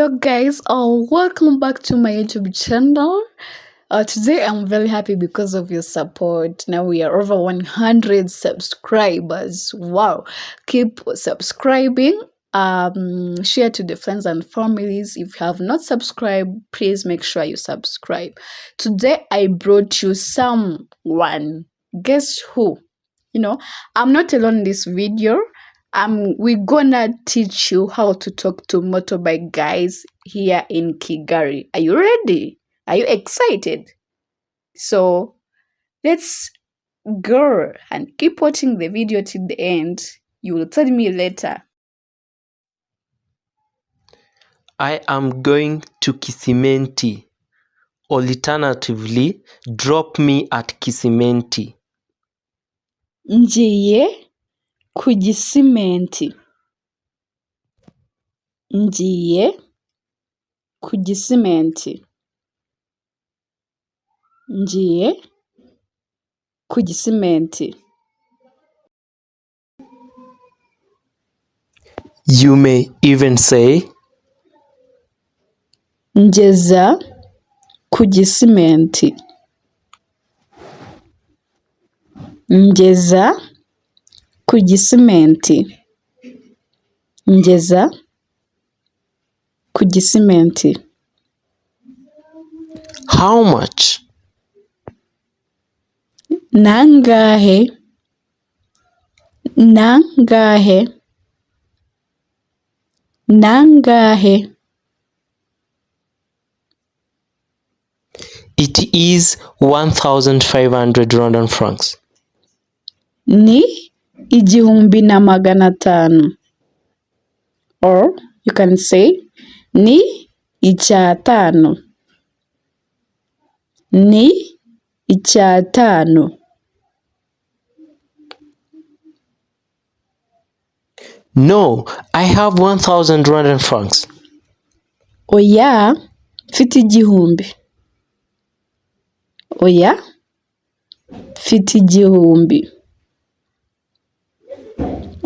Hello guys, welcome back to my YouTube channel. Today I'm very happy because of your support. Now we are over 100 subscribers. Wow, keep subscribing. Share to the friends and families. If you have not subscribed, please make sure you subscribe. Today I brought you someone. Guess who? I'm not alone in this video. We're gonna teach you how to talk to motorbike guys here in Kigali. Are you ready? Are you excited? So let's go and keep watching the video till the end. You will tell me later. I am going to Kisimenti. Alternatively, drop me at Kisimenti. Ngiye ku Gisimenti. Ngiye ku Gisimenti. Ngiye ku Gisimenti. You may even say, Ngeza ku Gisimenti. Ngeza ku Gisimenti. Ngeza ku Gisimenti. how much? Nangahe? Nangahe? Nangahe? It is 1,500 Rwandan francs. Ni igihumbi na magana atanu. Or you can say ni icyatanu. Ni icyatanu. No, I have 1,000 Rwandan francs. Oya, mfite igihumbi. Oya, mfite igihumbi.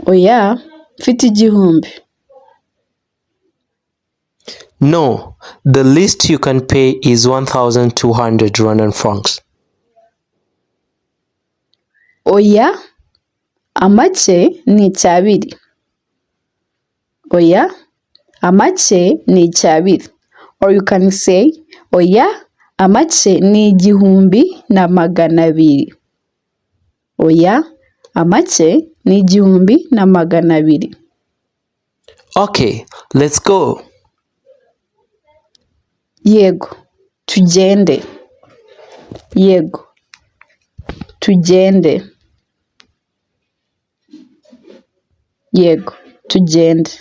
Oya, mfite igihumbi. No, the least you can pay is 1,200 Rwandan francs. Oya, amake ni icyabiri. Oya, amake ni icyabiri. Or you can say, oya, amake ni igihumbi na magana abiri. Oya, amake ni igihumbi na magana abiri. Okay, let's go. Yego, tugende. Yego, tugende. Yego, tugende.